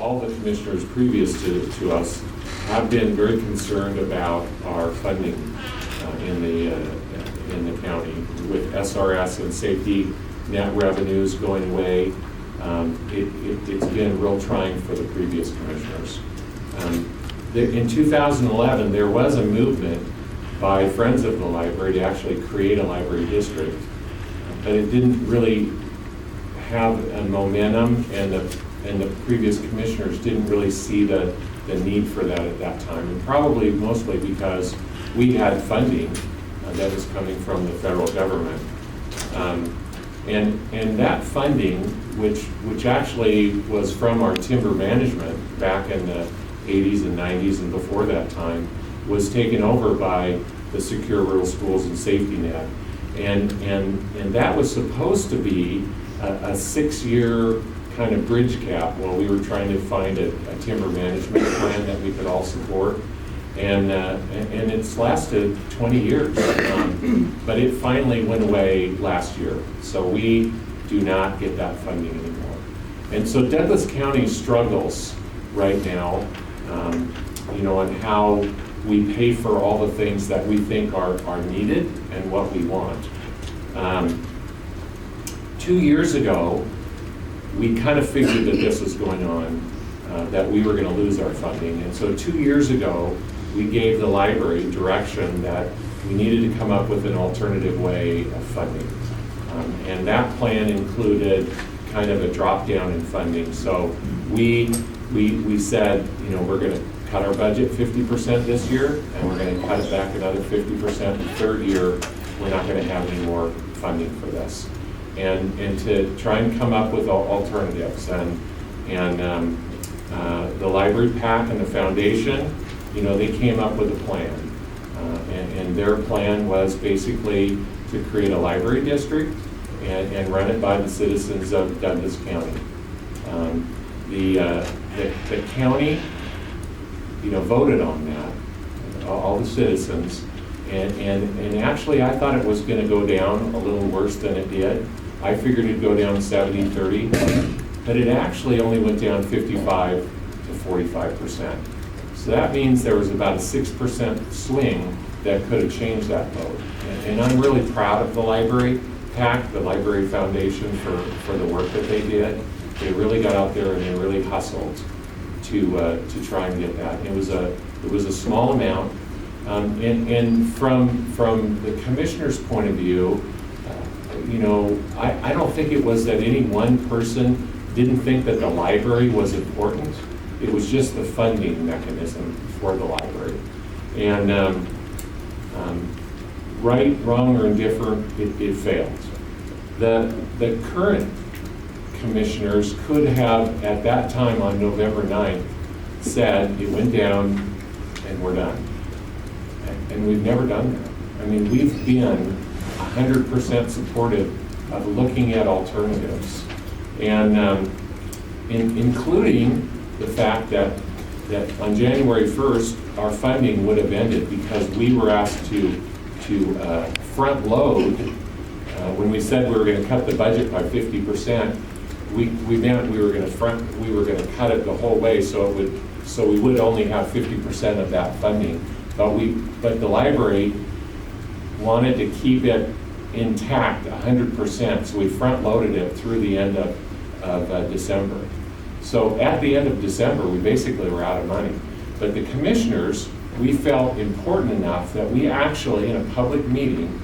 all the commissioners previous to us have been very concerned about our funding in the county with SRS and safety net revenues going away. It's been real trying for the previous commissioners. In 2011, there was a movement by Friends of the Library to actually create a library district, but it didn't really have a momentum, and the previous commissioners didn't really see the need for that at that time, and probably mostly because we had funding that was coming from the federal government. And that funding, which actually was from our timber management back in the 80s and 90s and before that time, was taken over by the Secure Rural Schools and Safety Net. And that was supposed to be a 6-year kind of bridge cap while we were trying to find a timber management plan that we could all support. And it's lasted 20 years, but it finally went away last year. So we do not get that funding anymore. And so Douglas County struggles right now, on how we pay for all the things that we think are needed and what we want. 2 years ago, we kind of figured that this was going on, that we were going to lose our funding. And so 2 years ago, we gave the library direction that we needed to come up with an alternative way of funding. And that plan included kind of a drop down in funding. So we said, we're going to cut our budget 50% this year, and we're going to cut it back another 50% the third year. We're not going to have any more funding for this. And to try and come up with alternatives. And the library PAC and the foundation, they came up with a plan. And their plan was basically to create a library district and run it by the citizens of Douglas County. The county, voted on that, all the citizens, and actually I thought it was going to go down a little worse than it did. I figured it'd go down 70-30, but it actually only went down 55 to 45%. So that means there was about a 6% swing that could have changed that vote. And I'm really proud of the library PAC, the Library Foundation, for the work that they did. They really got out there and they really hustled to try and get that. It was a small amount, and from the commissioner's point of view, I don't think it was that any one person didn't think that the library was important. It was just the funding mechanism for the library. And right, wrong, or indifferent, it failed. The current commissioners could have, at that time on November 9th, said it went down and we're done. And we've never done that. I mean, we've been 100% supportive of looking at alternatives, and including the fact that on January 1st, our funding would have ended because we were asked to front load. When we said we were going to cut the budget by 50%, we meant we were going to cut it the whole way, so we would only have 50% of that funding. But the library wanted to keep it intact 100%, so we front loaded it through the end of December. So at the end of December, we basically were out of money. But the commissioners, we felt important enough that we actually, in a public meeting,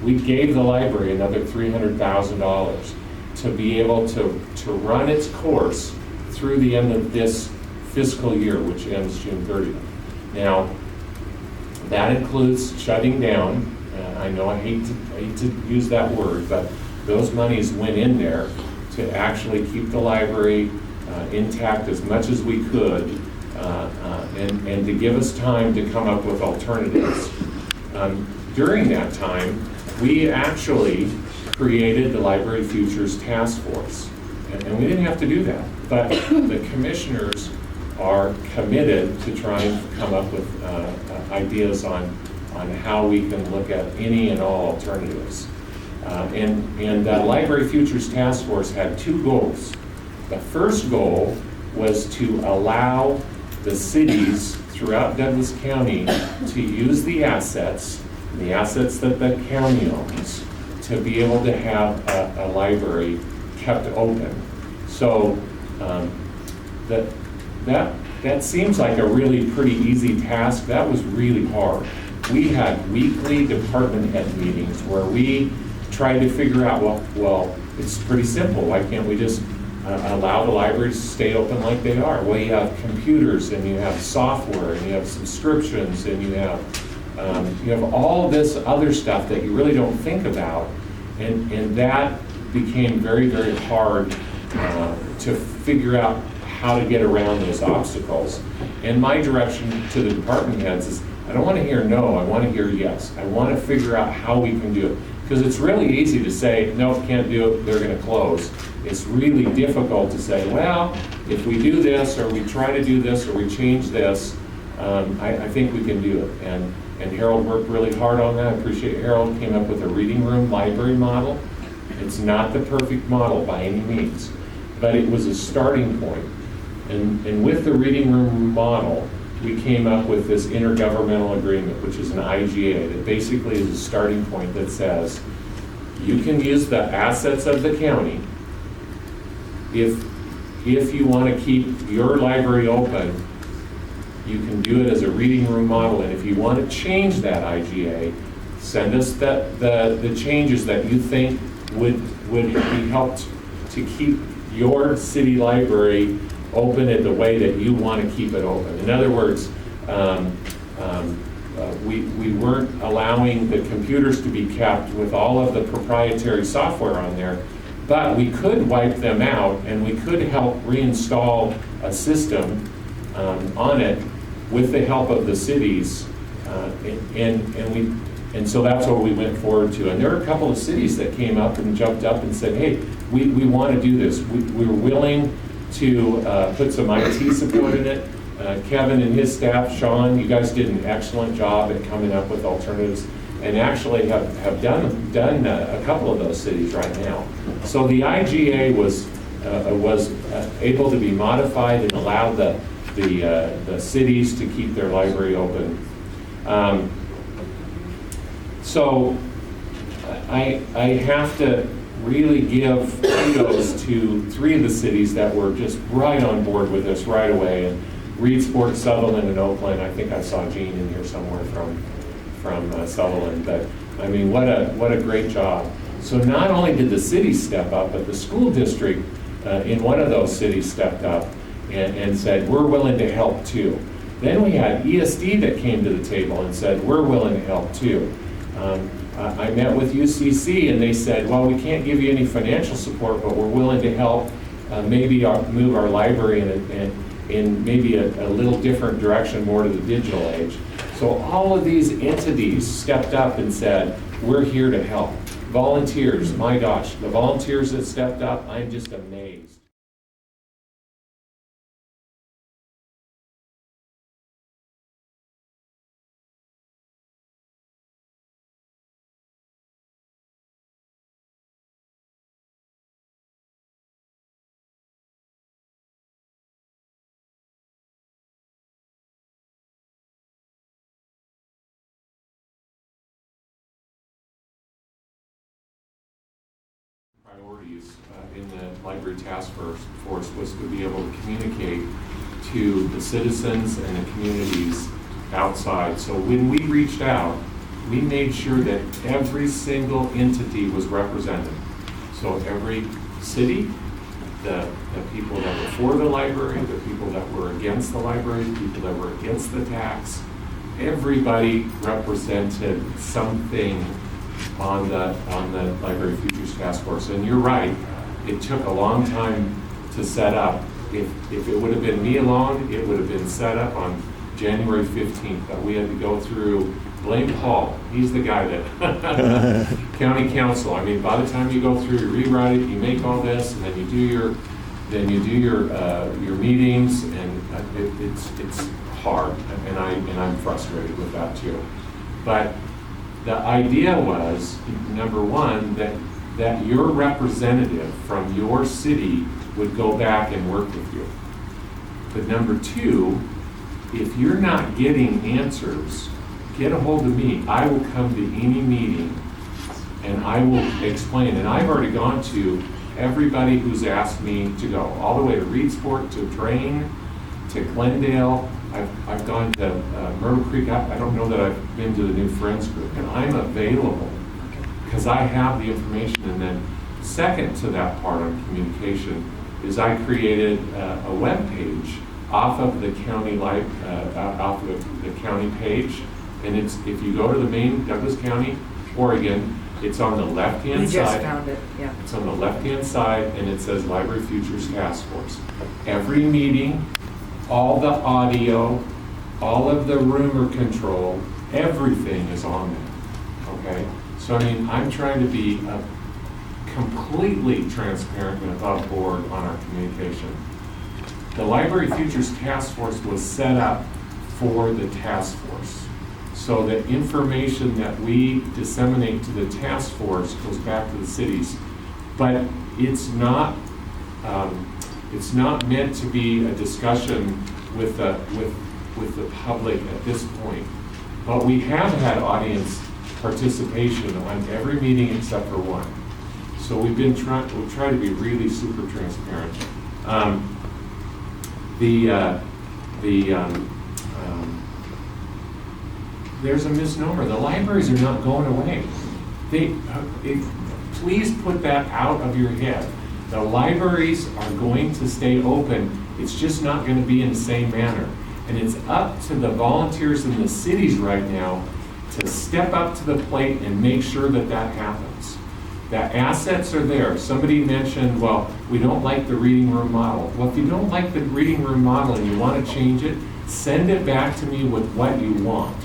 we gave the library another $300,000 to be able to run its course through the end of this fiscal year, which ends June 30th. Now, that includes shutting down. I know I hate to use that word, but those monies went in there to actually keep the library intact as much as we could, and to give us time to come up with alternatives. During that time, we actually created the Library Futures Task Force, and we didn't have to do that, but the commissioners are committed to trying to come up with ideas on how we can look at any and all alternatives. And the Library Futures Task Force had two goals. The first goal was to allow the cities throughout Douglas County to use the assets that the county owns, to be able to have a library kept open. So that seems like a really pretty easy task. That was really hard. We had weekly department head meetings where we tried to figure out, well, it's pretty simple. Why can't we just allow the libraries to stay open like they are? Well, you have computers, and you have software, and you have subscriptions, and you have all this other stuff that you really don't think about, and that became very, very hard to figure out how to get around those obstacles. And my direction to the department heads is, I don't want to hear no, I want to hear yes. I want to figure out how we can do it. Because it's really easy to say, no, can't do it, they're going to close. It's really difficult to say, well, if we do this, or we try to do this, or we change this, I think we can do it. And Harold worked really hard on that. I appreciate Harold came up with a reading room library model. It's not the perfect model by any means, but it was a starting point. And with the reading room model, we came up with this intergovernmental agreement, which is an IGA, that basically is a starting point that says, you can use the assets of the county if you want to keep your library open. You can do it as a reading room model, and if you want to change that IGA, send us the changes that you think would be helped to keep your city library open in the way that you want to keep it open. In other words, we weren't allowing the computers to be kept with all of the proprietary software on there, but we could wipe them out, and we could help reinstall a system on it with the help of the cities, and so that's what we went forward to. And there were a couple of cities that came up and jumped up and said, hey, we want to do this. We were willing to put some IT support in it. Kevin and his staff, Sean, you guys did an excellent job at coming up with alternatives, and actually have done a couple of those cities right now. So the IGA was able to be modified and allowed the cities to keep their library open. So I have to really give kudos to 3 of the cities that were just right on board with this right away. And Reedsport, Sutherland, and Oakland. I think I saw Gene in here somewhere from Sutherland. But I mean, what a great job. So not only did the city step up, but the school district in one of those cities stepped up and said, we're willing to help too. Then we had ESD that came to the table and said, we're willing to help too. I met with UCC, and they said, well, we can't give you any financial support, but we're willing to help maybe move our library in maybe a little different direction, more to the digital age. So all of these entities stepped up and said, we're here to help. Volunteers, my gosh, the volunteers that stepped up, I'm just amazed. Priorities in the library task force was to be able to communicate to the citizens and the communities outside. So when we reached out, we made sure that every single entity was represented. So every city, the people that were for the library, the people that were against the library, the people that were against the tax, everybody represented something on the Library Futures Task Force. And you're right, it took a long time to set up. If it would have been me alone, it would have been set up on January 15th, but we had to go through, blame Paul, he's the guy that, county council. I mean, by the time you go through, you rewrite it, you make all this, and then you do your meetings, and it's hard, and I'm frustrated with that too. But the idea was, number one, that your representative from your city would go back and work with you. But number two, if you're not getting answers, get a hold of me. I will come to any meeting and I will explain. And I've already gone to everybody who's asked me to go, all the way to Reedsport, to Drain, to Glendale. I've gone to Myrtle Creek. I don't know that I've been to the New Friends group, and I'm available because I have the information. And then second to that part on communication is I created a web page off of the county off of the county page, and it's, if you go to the main Douglas County, Oregon, it's on the left-hand side. We just found it, yeah. It's on the left-hand side, and it says Library Futures Task Force. Every meeting, all the audio, all of the rumor control, everything is on there, okay? So, I mean, I'm trying to be completely transparent and above board on our communication. The Library Futures Task Force was set up for the task force. So the information that we disseminate to the task force goes back to the cities, but it's not meant to be a discussion with the public at this point. But we have had audience participation on every meeting except for one. So we'll try to be really super transparent. There's a misnomer. The libraries are not going away. Please put that out of your head. The libraries are going to stay open. It's just not going to be in the same manner. And it's up to the volunteers in the cities right now to step up to the plate and make sure that that happens. The assets are there. Somebody mentioned, well, we don't like the reading room model. Well, if you don't like the reading room model and you want to change it, send it back to me with what you want.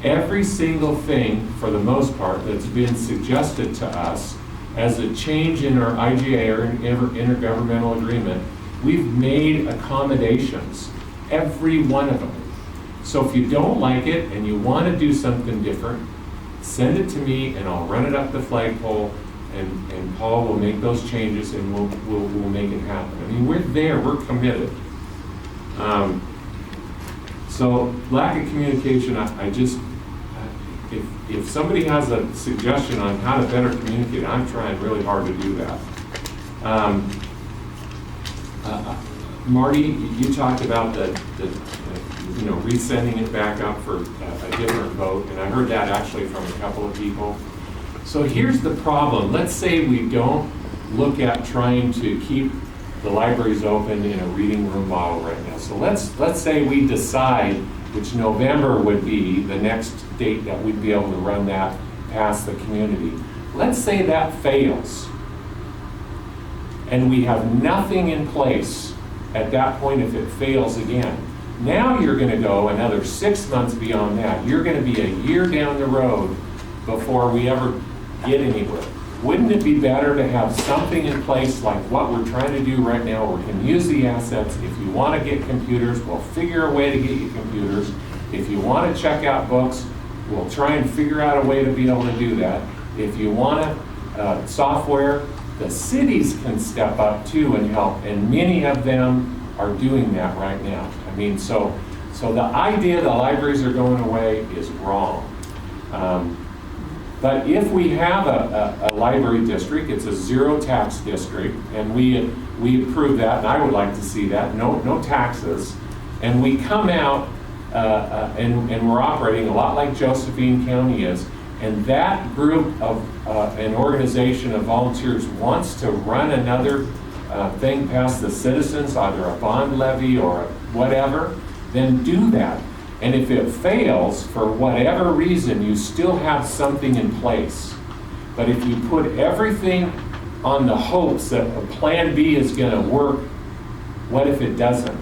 Every single thing, for the most part, that's been suggested to us as a change in our IGA or intergovernmental agreement, we've made accommodations, every one of them. So if you don't like it and you want to do something different, send it to me and I'll run it up the flagpole, and Paul will make those changes and we'll make it happen. I mean, we're there, we're committed. So lack of communication, if somebody has a suggestion on how to better communicate, I'm trying really hard to do that. Marty, you talked about the resending it back up for a different vote, and I heard that actually from a couple of people. So here's the problem. Let's say we don't look at trying to keep the libraries open in a reading room model right now. So let's say we decide which November would be the next date that we'd be able to run that past the community. Let's say that fails, and we have nothing in place at that point if it fails again. Now you're going to go another 6 months beyond that. You're going to be a year down the road before we ever get anywhere. Wouldn't it be better to have something in place like what we're trying to do right now, where we can use the assets? If you want to get computers, we'll figure a way to get you computers. If you want to check out books, we'll try and figure out a way to be able to do that. If you want software, the cities can step up too and help, and many of them are doing that right now. I mean, so the idea the libraries are going away is wrong. But if we have a library district, it's a zero tax district, and we approve that, and I would like to see that, no taxes, and we come out and we're operating a lot like Josephine County is, and that group of an organization of volunteers wants to run another thing past the citizens, either a bond levy or whatever, then do that. And if it fails, for whatever reason, you still have something in place. But if you put everything on the hopes that a plan B is going to work, what if it doesn't?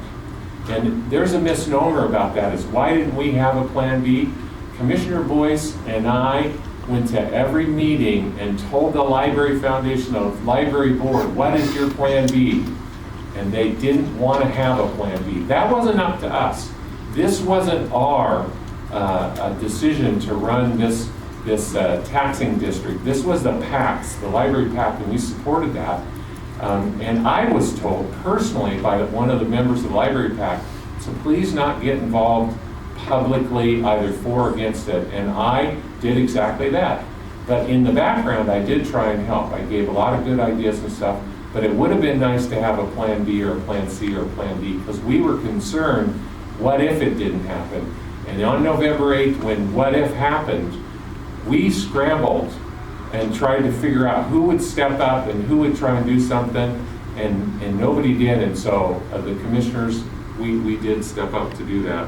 And there's a misnomer about that, is why didn't we have a plan B? Commissioner Boice and I went to every meeting and told the Library Foundation, the Library Board, what is your plan B? And they didn't want to have a plan B. That wasn't up to us. This wasn't our decision to run this taxing district. This was the PACs, the library PAC, and we supported that. And I was told personally by one of the members of the Library PAC to please not get involved publicly either for or against it. And I did exactly that. But in the background, I did try and help. I gave a lot of good ideas and stuff, but it would have been nice to have a plan B or a plan C or a plan D, because we were concerned, what if it didn't happen? And on November 8th, when what if happened, we scrambled and tried to figure out who would step up and who would try and do something, and nobody did. And so the commissioners, we did step up to do that.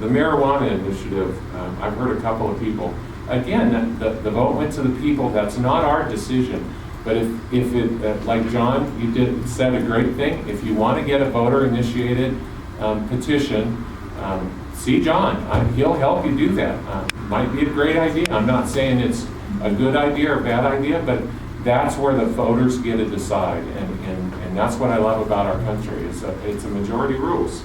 The marijuana initiative, I've heard a couple of people. Again, the vote went to the people. That's not our decision. But if it, like John, you said a great thing. If you want to get a voter-initiated petition, see John. He'll help you do that. Might be a great idea. I'm not saying it's a good idea or a bad idea, but that's where the voters get to decide. And that's what I love about our country. It's a majority rules.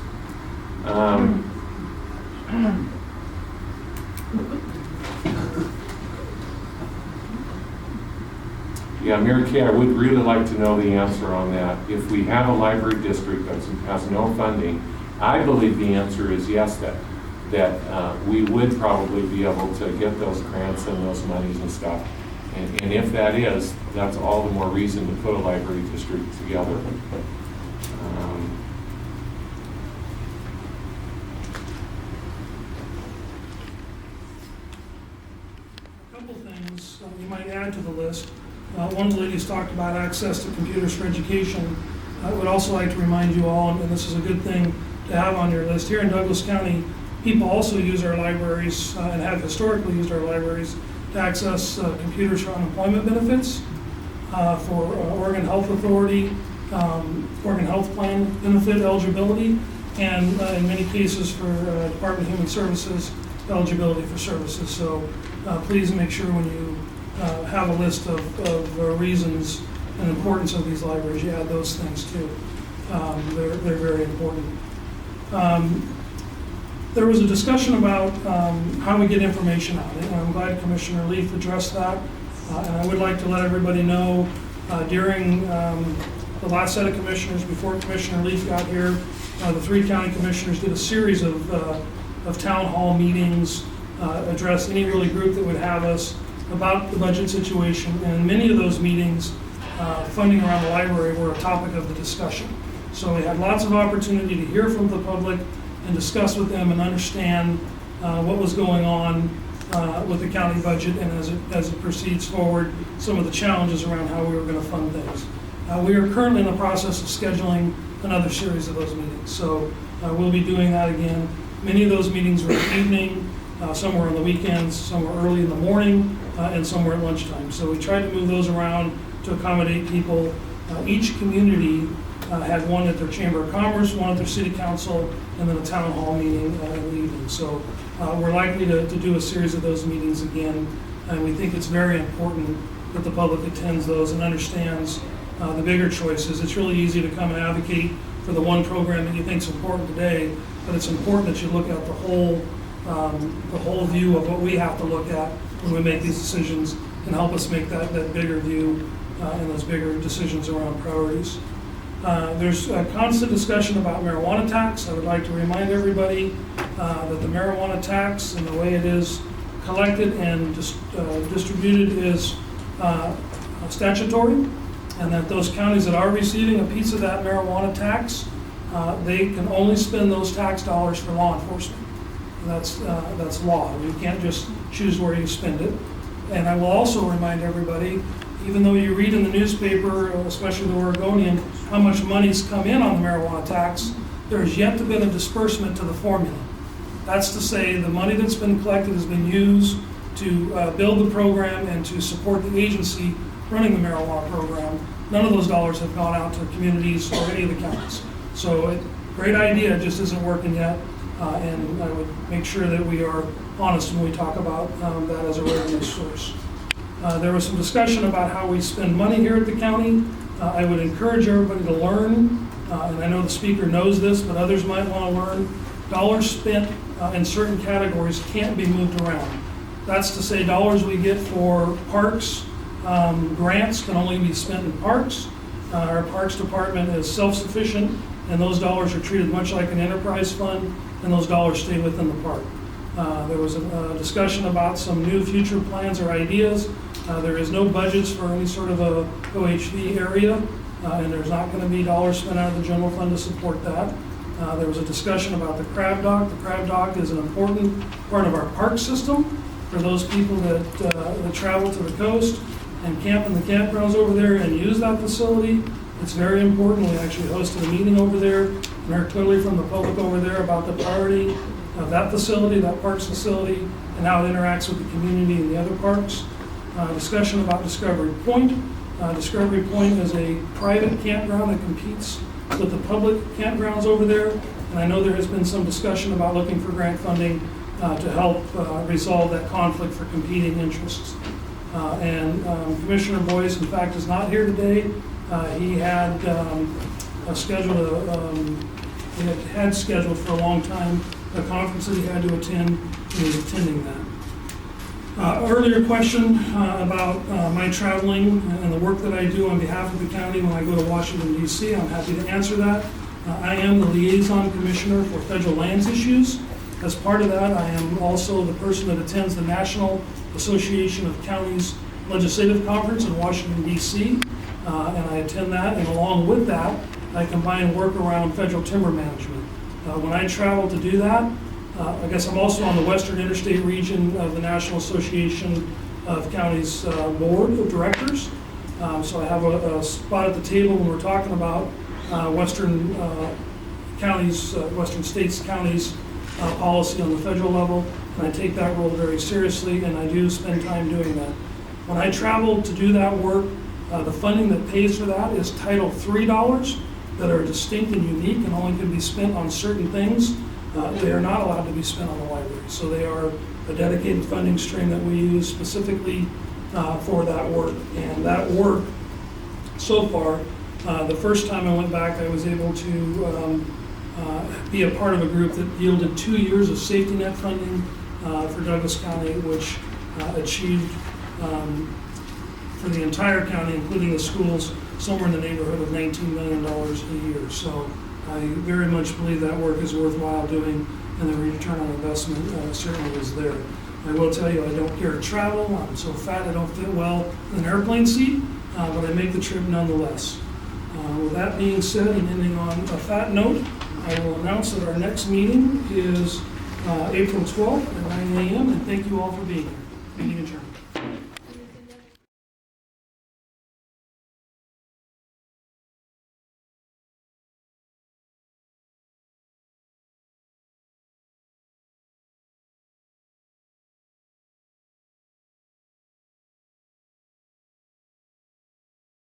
Yeah, Mary Kay, I would really like to know the answer on that. If we have a library district that has no funding, I believe the answer is yes, that we would probably be able to get those grants and those monies and stuff. And if that is, that's all the more reason to put a library district together. A couple things you might add to the list. One of the ladies talked about access to computers for education. I would also like to remind you all, and this is a good thing to have on your list, here in Douglas County, people also use our libraries and have historically used our libraries to access computers for unemployment benefits, for Oregon Health Authority, Oregon Health Plan benefit eligibility, and in many cases for Department of Human Services eligibility for services. So please make sure when you have a list of reasons and importance of these libraries, you add those things too. They're very important. There was a discussion about how we get information out, and I'm glad Commissioner Leif addressed that. And I would like to let everybody know during the last set of commissioners, before Commissioner Leif got here, the 3 county commissioners did a series of town hall meetings, address any really group that would have us about the budget situation. And many of those meetings, funding around the library were a topic of the discussion. So we had lots of opportunity to hear from the public and discuss with them and understand what was going on with the county budget, and as it proceeds forward, some of the challenges around how we were going to fund things. We are currently in the process of scheduling another series of those meetings. So we'll be doing that again. Many of those meetings were in the evening, some were on the weekends, some were early in the morning, and some were at lunchtime. So we tried to move those around to accommodate people. Each community had one at their Chamber of Commerce, one at their City Council, and then a town hall meeting in the evening. So we're likely to do a series of those meetings again, and we think it's very important that the public attends those and understands the bigger choices. It's really easy to come and advocate for the one program that you think is important today, but it's important that you look at the whole view of what we have to look at when we make these decisions, and help us make that bigger view and those bigger decisions around priorities. There's a constant discussion about marijuana tax. I would like to remind everybody that the marijuana tax and the way it is collected and distributed is statutory, and that those counties that are receiving a piece of that marijuana tax, they can only spend those tax dollars for law enforcement. That's law. You can't just choose where you spend it. And I will also remind everybody, even though you read in the newspaper, especially the Oregonian, how much money's come in on the marijuana tax, there has yet to be a disbursement to the formula. That's to say the money that's been collected has been used to build the program and to support the agency running the marijuana program. None of those dollars have gone out to communities or any of the counties. So great idea, just isn't working yet. And I would make sure that we are honest when we talk about that as a revenue source. There was some discussion about how we spend money here at the county. I would encourage everybody to learn, and I know the speaker knows this, but others might want to learn. Dollars spent in certain categories can't be moved around. That's to say dollars we get for parks grants can only be spent in parks. Our Parks Department is self-sufficient, and those dollars are treated much like an enterprise fund, and those dollars stay within the park. There was a discussion about some new future plans or ideas. There is no budgets for any sort of a OHV area, and there's not going to be dollars spent out of the general fund to support that. There was a discussion about the crab dock. The crab dock is an important part of our park system for those people that travel to the coast and camp in the campgrounds over there and use that facility. It's very important. We actually hosted a meeting over there and heard clearly from the public over there about the priority of that facility, that parks facility, and how it interacts with the community and the other parks. Discussion about Discovery Point. Discovery Point is a private campground that competes with the public campgrounds over there. And I know there has been some discussion about looking for grant funding to help resolve that conflict for competing interests. Commissioner Boice, in fact, is not here today. He had scheduled for a long time a conference that he had to attend, and he's attending that. Earlier question about my traveling and the work that I do on behalf of the county when I go to Washington, D.C. I'm happy to answer that. I am the liaison commissioner for federal lands issues. As part of that, I am also the person that attends the National Association of Counties Legislative Conference in Washington, D.C., and I attend that, and along with that, I combine work around federal timber management. When I travel to do that, I guess I'm also on the Western Interstate region of the National Association of Counties Board of Directors. So I have a spot at the table when we're talking about Western states, counties policy on the federal level, and I take that role very seriously, and I do spend time doing that. When I travel to do that work, the funding that pays for that is Title III dollars that are distinct and unique and only can be spent on certain things. They are not allowed to be spent on the library. So they are a dedicated funding stream that we use specifically for that work. And that work, so far, the first time I went back, I was able to be a part of a group that yielded 2 years of safety net funding for Douglas County, which achieved for the entire county, including the schools, somewhere in the neighborhood of $19 million a year. So I very much believe that work is worthwhile doing, and the return on investment certainly is there. I will tell you, I don't care to travel. I'm so fat I don't fit well in an airplane seat, but I make the trip nonetheless. With that being said, and ending on a fat note, I will announce that our next meeting is April 12th at 9 a.m., and thank you all for being here. Meeting adjourned.